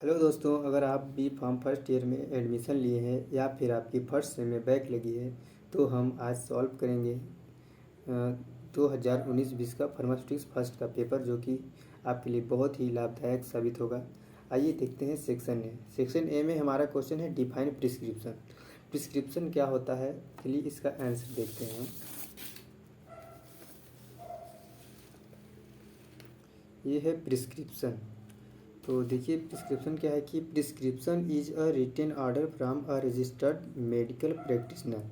Hello दोस्तों, अगर आप बी फार्म फर्स्ट ईयर में एडमिशन लिए हैं या फिर आपकी फर्स्ट सेम में बैक लगी है तो हम आज सॉल्व करेंगे 2019-20 का फार्मास्यूटिक्स फर्स्ट का पेपर, जो कि आपके लिए बहुत ही लाभदायक साबित होगा। आइए देखते हैं सेक्शन ए में हमारा क्वेश्चन है डिफाइन प्रिस्क्रिप्शन। प्रिस्क्रिप्शन क्या होता है, चलिए इसका आंसर देखते हैं। ये है प्रिस्क्रिप्शन। तो देखिए प्रिस्क्रिप्शन क्या है कि prescription is a written order from a registered medical practitioner.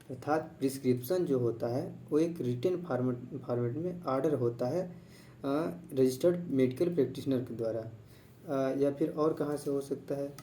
अर्थात प्रिस्क्रिप्शन जो होता है वो एक रिटन फॉर्मेट में ऑर्डर होता है रजिस्टर्ड मेडिकल प्रैक्टिशनर के द्वारा, या फिर और कहाँ से हो सकता है,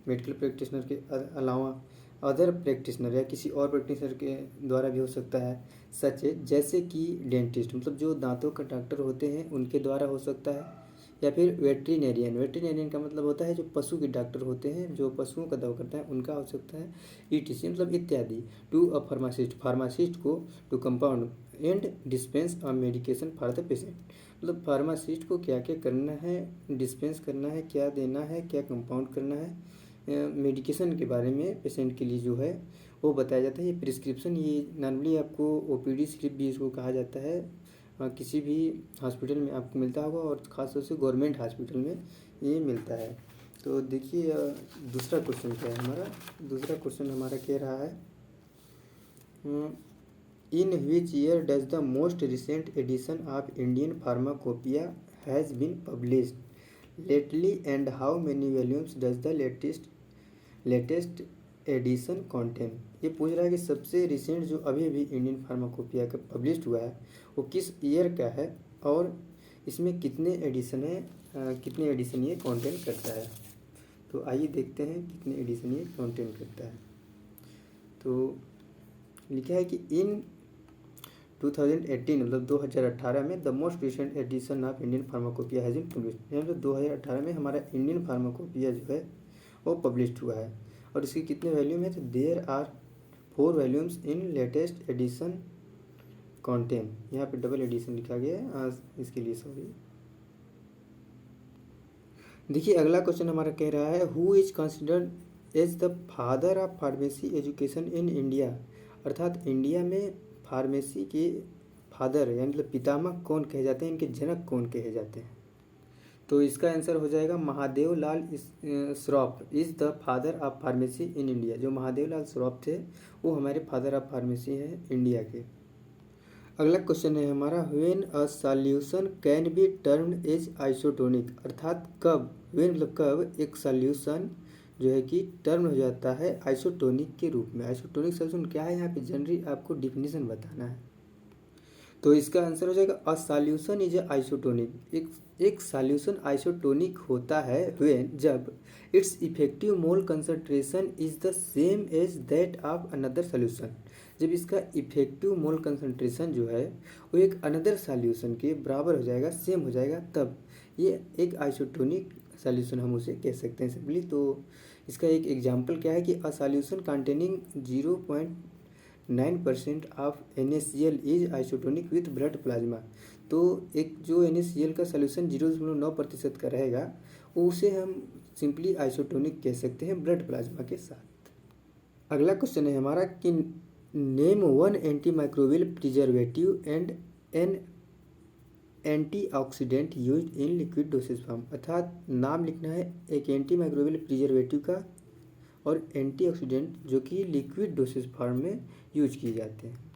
मेडिकल प्रैक्टिशनर के अलावा अदर प्रैक्टिशनर या किसी और प्रैक्टिशनर के द्वारा भी हो सकता है। सच जैसे कि डेंटिस्ट, मतलब जो दांतों का डॉक्टर होते हैं उनके द्वारा हो सकता है, या फिर वेटरिनेरियन का मतलब होता है जो पशु के डॉक्टर होते हैं, जो पशुओं का दवा करता है, उनका हो सकता है। ईटीसी मतलब इत्यादि। टू अ फार्मासिस्ट को to compound and dispense a medication for the patient. मतलब फार्मासिस्ट को क्या क्या करना है, डिस्पेंस करना है, क्या देना है, क्या कंपाउंड करना है, मेडिकेशन के बारे में पेशेंट के लिए जो है वो बताया जाता है। ये प्रिस्क्रिप्शन, ये नॉर्मली आपको ओपीडी स्क्रिप्ट भी इसको कहा जाता है। किसी भी हॉस्पिटल में आपको मिलता होगा और ख़ासतौर से गवर्नमेंट हॉस्पिटल में ये मिलता है। तो देखिए दूसरा क्वेश्चन क्या है हमारा। दूसरा क्वेश्चन हमारा कह रहा है in which year does the most recent edition of Indian pharmacopoeia has been published lately and how many volumes does the latest edition contain. ये पूछ रहा है कि सबसे रिसेंट जो अभी अभी इंडियन फार्माकोपिया का पब्लिश्ड हुआ है वो किस ईयर का है और इसमें कितने एडिशन है, कितने एडिशन ये कंटेन करता है। तो आइए देखते हैं कितने एडिशन ये कंटेन करता है। तो लिखा है कि इन 2018 मतलब 2018 में the most recent edition of Indian pharmacopoeia has been published. मतलब 2018 में हमारा इंडियन फार्माकोपिया जो है वो पब्लिश्ड हुआ है। और इसके कितने वॉल्यूम है, तो there are 4 volumes in latest edition contain. यहाँ पे डबल एडिशन लिखा गया है, इसके लिए सॉरी। देखिए अगला क्वेश्चन हमारा कह रहा है who is considered as the father of pharmacy education in India. अर्थात इंडिया में फार्मेसी के फादर यानी मतलब पितामह कौन कहे जाते हैं, इनके जनक कौन कहे जाते हैं। तो इसका आंसर हो जाएगा Mahadev Lal Shroff is the father of pharmacy in India. जो महादेव लाल श्रॉफ थे वो हमारे फादर ऑफ फार्मेसी हैं इंडिया के। अगला क्वेश्चन है हमारा when a solution can be termed as isotonic. अर्थात कब, व्हेन मतलब कब एक सॉल्यूशन जो है कि टर्म हो जाता है आइसोटोनिक के रूप में। आइसोटोनिक सॉल्यूशन क्या है, यहाँ पे जनरली आपको डिफिनीशन बताना है। तो इसका आंसर हो जाएगा अ सॉल्यूशन इज आइसोटोनिक। एक सॉल्यूशन आइसोटोनिक होता है व्हेन जब it's effective mole concentration is the same as that of another solution. जब इसका इफेक्टिव मोल कंसंट्रेशन जो है वो एक अनदर सॉल्यूशन के बराबर हो जाएगा, सेम हो जाएगा, तब ये एक आइसोटोनिक सॉल्यूशन हम उसे कह सकते हैं सिंपली। तो इसका एक एग्जांपल क्या है कि a solution containing 0.9% of NaCl is isotonic with blood plasma. तो एक जो NaCl का सोल्यूशन 0.9% का रहेगा उसे हम सिंपली आइसोटोनिक कह सकते हैं ब्लड प्लाज्मा के साथ। अगला क्वेश्चन है हमारा कि name one anti microbial preservative and N antioxidant used in liquid dosage form. अर्थात नाम लिखना है एक एंटी माइक्रोबियल प्रिजर्वेटिव का और एंटीऑक्सीडेंट जो कि लिक्विड डोसेज फॉर्म में यूज किए जाते हैं।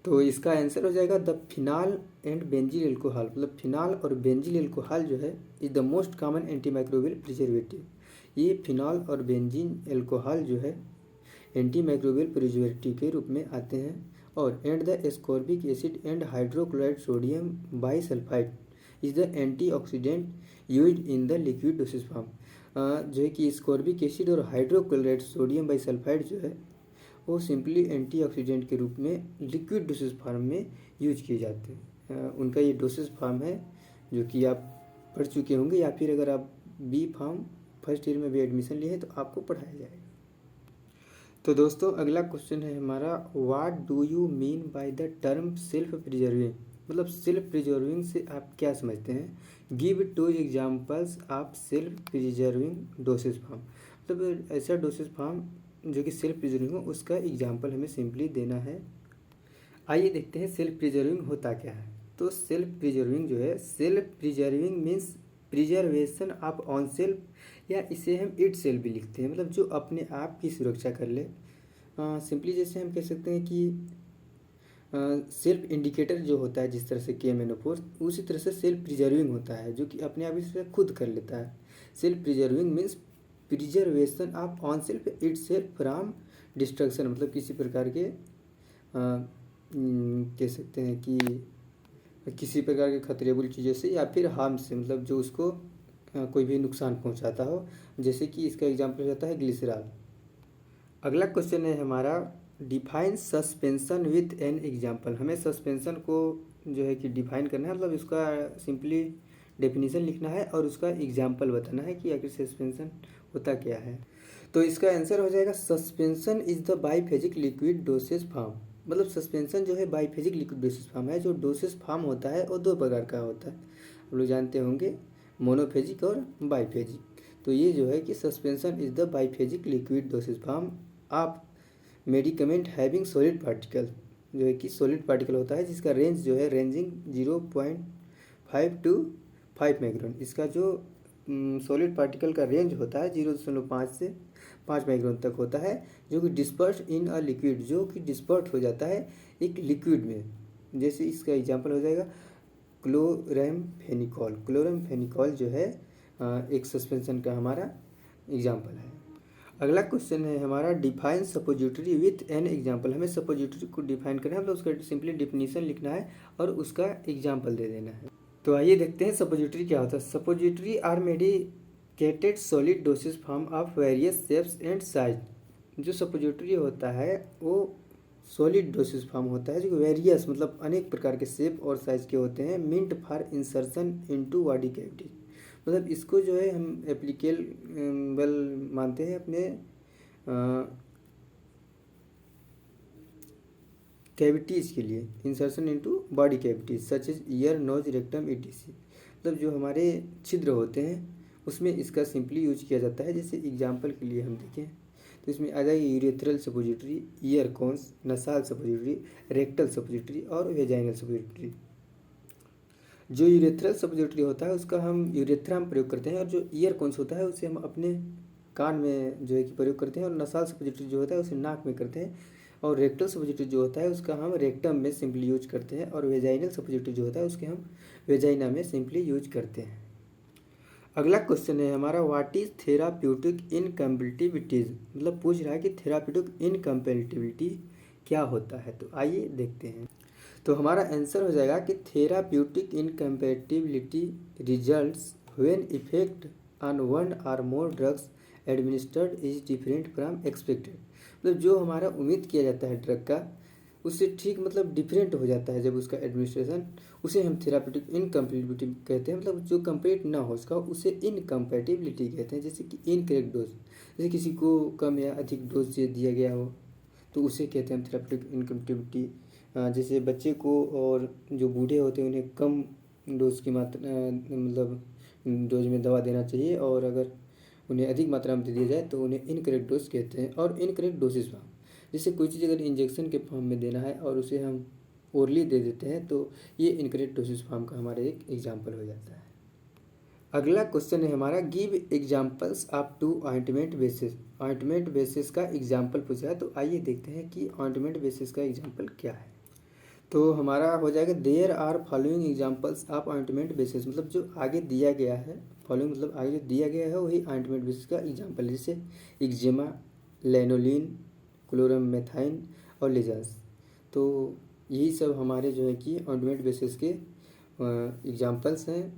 तो इसका आंसर हो जाएगा the phenol and benzyl alcohol. मतलब फिनाल और बेंजील एल्कोहल जो है is the most common anti microbial preservative. ये फिनाल और बेंजीन एल्कोहल जो है एंटी माइक्रोबियल प्रिजर्वेटिव के रूप में आते हैं। और and the ascorbic acid and hydrochloride sodium bisulphite is the antioxidant used in the liquid dosage form. जो है कि स्कॉर्बिक एसिड और हाइड्रोक्लोराइड सोडियम बाईसल्फाइड जो है वो सिंपली एंटीऑक्सीडेंट के रूप में लिक्विड डोसेज फॉर्म में यूज किए जाते हैं। उनका ये डोसेज फॉर्म है जो कि आप पढ़ चुके होंगे, या फिर अगर आप बी फार्म फर्स्ट ईयर में भी एडमिशन लिए हैं तो आपको पढ़ाया जाएगा। तो दोस्तों अगला क्वेश्चन है हमारा what do you mean by the term self preserving. मतलब सेल्फ प्रिजर्विंग से आप क्या समझते हैं? Give 2 examples of self preserving dosage form. मतलब ऐसा डोसेज फॉर्म जो कि सेल्फ प्रिजर्विंग हो, उसका एग्जाम्पल हमें सिंपली देना है। आइए देखते हैं सेल्फ प्रिजर्विंग होता क्या है। तो सेल्फ प्रिजर्विंग जो है, self preserving means preservation of on self, या इसे हम इट सेल्फ भी लिखते हैं, मतलब जो अपने आप की सुरक्षा कर ले। सिंपली जैसे हम कह सकते हैं कि सेल्फ इंडिकेटर जो होता है, जिस तरह से KMNO4, उसी तरह से सेल्फ प्रिजर्विंग होता है जो कि अपने आप इसे खुद कर लेता है। Self preserving means preservation of on self it self from destruction, मतलब किसी प्रकार के कह सकते हैं कि किसी प्रकार के खतरेबुल चीज़ों से या फिर हार्म से, मतलब जो उसको कोई भी नुकसान पहुंचाता हो। जैसे कि इसका एग्जांपल होता है ग्लिसरॉल। अगला क्वेश्चन है हमारा, define suspension with an example. हमें सस्पेंशन को जो है कि डिफाइन करना है, मतलब इसका सिंपली डेफिनेशन लिखना है और उसका एग्जांपल बताना है कि आखिर सस्पेंशन होता क्या है। तो इसका आंसर हो जाएगा, suspension is the biphasic liquid dosage form. मतलब सस्पेंशन जो है बाइफेजिक लिक्विड डोसेज फॉर्म है। जो डोसेज फॉर्म होता है वो 2 प्रकार का होता है, आप लोग जानते होंगे, मोनोफेजिक और बाइफेजिक। तो ये जो है कि suspension is the biphasic liquid dosage form of medicament having solid particle, जो है कि सॉलिड पार्टिकल होता है जिसका रेंज जो है रेंजिंग 0.5 to 5 माइक्रोन। इसका जो सॉलिड पार्टिकल का रेंज होता है 0.5 से 5 माइक्रोन तक होता है, जो कि डिस्पर्स इन अ लिक्विड, जो कि डिस्पर्ट हो जाता है एक लिक्विड में। जैसे इसका एग्जांपल हो जाएगा क्लोरमफेनिकॉल। क्लोरमफेनिकॉल जो है एक सस्पेंशन का हमारा एग्जांपल है। अगला क्वेश्चन है हमारा, define suppository with an example. हमें सपोजिटरी को डिफाइन करना है, मतलब उसका सिंपली डिफिनीशन लिखना है और उसका एग्जांपल दे देना है। तो आइए देखते हैं सपोजिटरी क्या होता है। Suppository are medicated solid dosage form of various shapes and size. जो सपोजिटरी होता है वो सॉलिड डोसेज फॉर्म होता है जो वेरियस, मतलब अनेक प्रकार के शेप और साइज के होते हैं। Mint for insertion into body cavity, मतलब इसको जो है हम एप्लीकेबल मानते हैं अपने कैविटीज़ के लिए। Insertion into body cavities such as ear, nose, rectum, ETC। मतलब जो हमारे छिद्र होते हैं उसमें इसका सिंपली यूज किया जाता है। जैसे एग्जांपल के लिए हम देखें तो इसमें आ जाएगी यूरेथ्रल सपोजिटरी, ईयर कोन्स, नसाल सपोजिटरी, रेक्टल सपोजिटरी और वेजाइनल सपोजिटरी। जो यूरेथ्रल सपोजिटरी होता है उसका हम यूरेथ्रा में प्रयोग करते हैं, और जो ईयर कोन्स होता है उसे हम अपने कान में जो है कि प्रयोग करते हैं, और नसाल सपोजिटरी जो होता है उसे नाक में करते हैं, और रेक्टल सपोजिटरी जो होता है उसका हम रेक्टम में सिंपली यूज करते हैं, और वेजाइनल सपोजिटरी जो होता है उसके हम वेजाइना में सिंपली यूज करते हैं। अगला क्वेश्चन है हमारा, व्हाट इज थेराप्यूटिक इनकम्पेटिबिलिटीज। मतलब पूछ रहा है कि थेराप्यूटिक इनकम्पेटिबिलिटी क्या होता है। तो आइए देखते हैं। तो हमारा आंसर हो जाएगा कि therapeutic incompatibility results when effect on one or more drugs administered is different from expected. मतलब जो हमारा उम्मीद किया जाता है ड्रग का, उससे ठीक मतलब डिफरेंट हो जाता है जब उसका एडमिनिस्ट्रेशन, उसे हम थेराप्यूटिक इनकम्पेटिबिलिटी कहते हैं। मतलब जो कंप्लीट ना हो उसका, उसे इनकम्पेटिबिलिटी कहते हैं। जैसे कि इनकरेक्ट डोज, जैसे किसी को कम या अधिक डोज दिया गया हो तो उसे कहते हैं हम थेराप्यूटिक इनकम्पेटिबिलिटी। जैसे बच्चे को और जो बूढ़े होते हैं उन्हें कम डोज की मात्रा, मतलब डोज में दवा देना चाहिए, और अगर उन्हें अधिक मात्रा में दे दिया जाए तो उन्हें इनकरेक्ट डोज कहते हैं। और इनकरेक्ट डोजेज फॉर्म, जैसे कोई चीज़ अगर इंजेक्शन के फॉर्म में देना है और उसे हम ओरली दे देते हैं तो ये इनकरेक्ट डोजेज फॉर्म का हमारा एक एग्जाम्पल हो जाता है। अगला क्वेश्चन है हमारा, give examples of 2 ointment basis. Ointment basis का एग्जाम्पल पूछा है, तो आइए देखते हैं कि ऑइंटमेंट बेसिस का एग्जाम्पल क्या है। तो हमारा हो जाएगा, there are following examples of ointment bases. मतलब जो आगे दिया गया है, फॉलोइंग मतलब आगे जो दिया गया है वही ऑइंटमेंट बेसिस का एग्जाम्पल है। जैसे एक्जिमा, लैनोलिन, क्लोरमेथाइन और लिजास। तो यही सब हमारे जो है कि ऑइंटमेंट बेसिस के एग्जाम्पल्स हैं।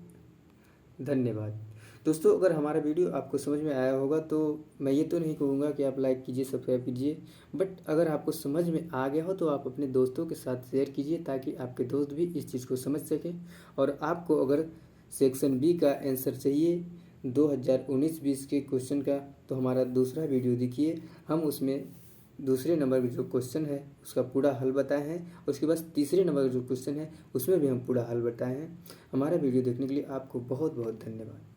धन्यवाद दोस्तों। अगर हमारा वीडियो आपको समझ में आया होगा तो मैं ये तो नहीं कहूँगा कि आप लाइक कीजिए, सब्सक्राइब कीजिए, बट अगर आपको समझ में आ गया हो तो आप अपने दोस्तों के साथ शेयर कीजिए ताकि आपके दोस्त भी इस चीज़ को समझ सकें। और आपको अगर सेक्शन बी का आंसर चाहिए 2019-20 के क्वेश्चन का, तो हमारा दूसरा वीडियो देखिए, हम उसमें दूसरे नंबर का जो क्वेश्चन है उसका पूरा हल बताए हैं। उसके बाद तीसरे नंबर का जो क्वेश्चन है उसमें भी हम पूरा हल बताए हैं। हमारा वीडियो देखने के लिए आपको बहुत बहुत धन्यवाद।